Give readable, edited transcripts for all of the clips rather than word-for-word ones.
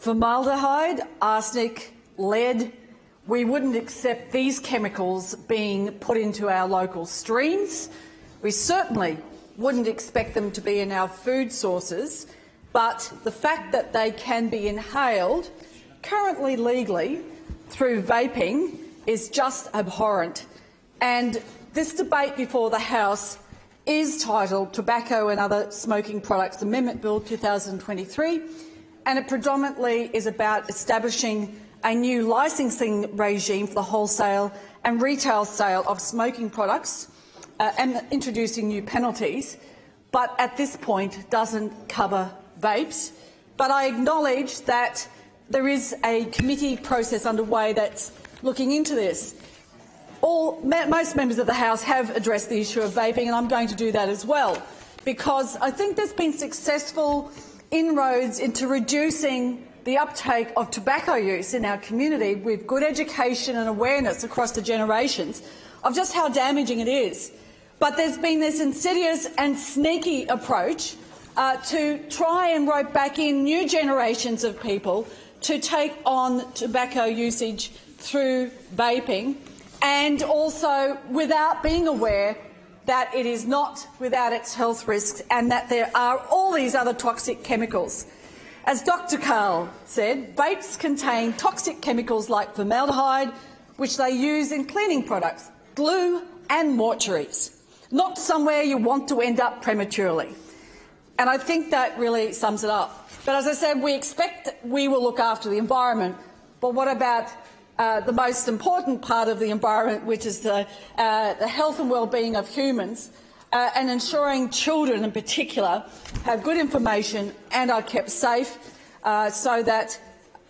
Formaldehyde, arsenic, lead. We wouldn't accept these chemicals being put into our local streams. We certainly wouldn't expect them to be in our food sources, but the fact that they can be inhaled, currently legally, through vaping is just abhorrent. And this debate before the House is titled Tobacco and Other Smoking Products Amendment Bill 2023, and it predominantly is about establishing a new licensing regime for the wholesale and retail sale of smoking products and introducing new penalties, but at this point doesn't cover vapes. But I acknowledge that there is a committee process underway that's looking into this. Most members of the House have addressed the issue of vaping, and I'm going to do that as well, because I think there's been successful inroads into reducing the uptake of tobacco use in our community with good education and awareness across the generations of just how damaging it is. But there's been this insidious and sneaky approach to try and rope back in new generations of people to take on tobacco usage through vaping, and also without being aware that it is not without its health risks and that there are all these other toxic chemicals. As Dr Karl said, vapes contain toxic chemicals like formaldehyde, which they use in cleaning products, glue and mortuaries, not somewhere you want to end up prematurely. And I think that really sums it up. But as I said, we expect we will look after the environment, but what about the most important part of the environment, which is the health and well-being of humans, and ensuring children in particular have good information and are kept safe so that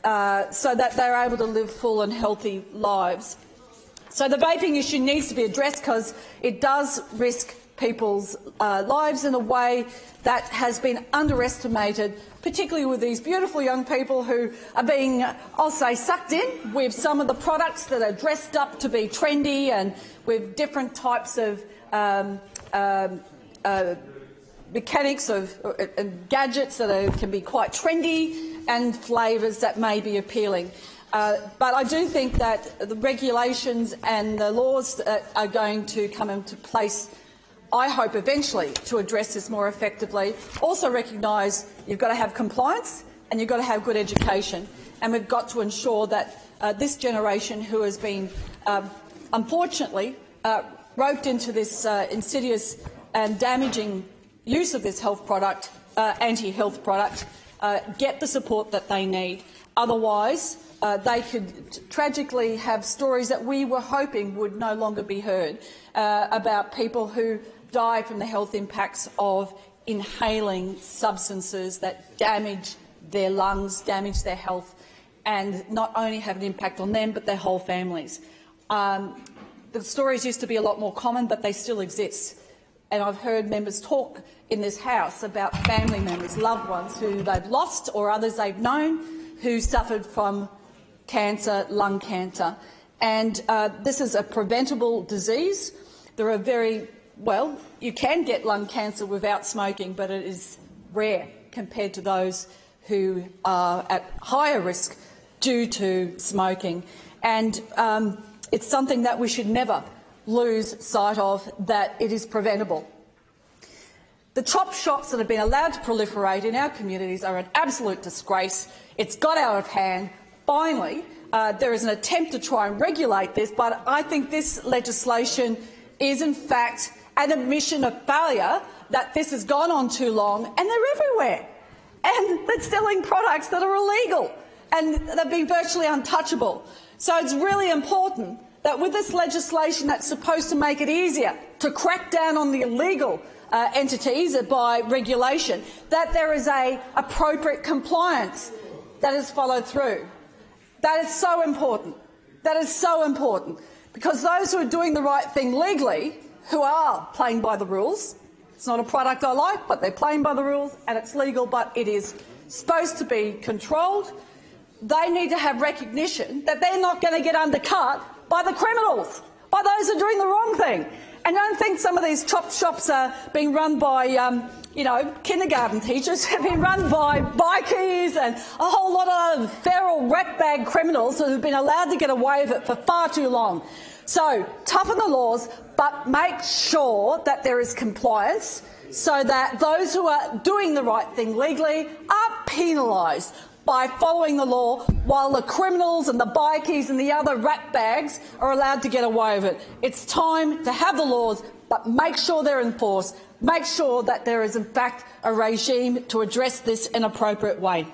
they're able to live full and healthy lives. So the vaping issue needs to be addressed because it does risk people's lives in a way that has been underestimated, particularly with these beautiful young people who are being, I'll say, sucked in with some of the products that are dressed up to be trendy and with different types of mechanics of gadgets that can be quite trendy and flavours that may be appealing. But I do think that the regulations and the laws that are going to come into place, I hope eventually, to address this more effectively, also recognise you've got to have compliance and you've got to have good education, and we've got to ensure that this generation who has been unfortunately roped into this insidious and damaging use of this health product, anti-health product, get the support that they need. Otherwise, they could tragically have stories that we were hoping would no longer be heard about people who die from the health impacts of inhaling substances that damage their lungs, damage their health, and not only have an impact on them but their whole families. The stories used to be a lot more common, but they still exist. And I've heard members talk in this House about family members, loved ones who they've lost or others they've known who suffered from cancer, lung cancer. And this is a preventable disease. There are you can get lung cancer without smoking, but it is rare compared to those who are at higher risk due to smoking. And it's something that we should never lose sight of, that it is preventable. The chop shops that have been allowed to proliferate in our communities are an absolute disgrace. It's got out of hand. Finally, there is an attempt to try and regulate this, but I think this legislation is in fact an admission of failure, that this has gone on too long and they're everywhere. And they're selling products that are illegal and they've been virtually untouchable. So it's really important that with this legislation that's supposed to make it easier to crack down on the illegal entities by regulation, that there is a appropriate compliance that is followed through. That is so important. That is so important, because those who are doing the right thing legally, who are playing by the rules, it's not a product I like, but they're playing by the rules and it's legal, but it is supposed to be controlled, they need to have recognition that they're not going to get undercut by the criminals, by those who are doing the wrong thing. And I don't think some of these chop shops are being run by kindergarten teachers have been run by bikies and a whole lot of feral ratbag criminals who have been allowed to get away with it for far too long. So toughen the laws, but make sure that there is compliance so that those who are doing the right thing legally are penalised by following the law, while the criminals and the bikies and the other ratbags are allowed to get away with it. It's time to have the laws, but make sure they're enforced. Make sure that there is, in fact, a regime to address this in an appropriate way.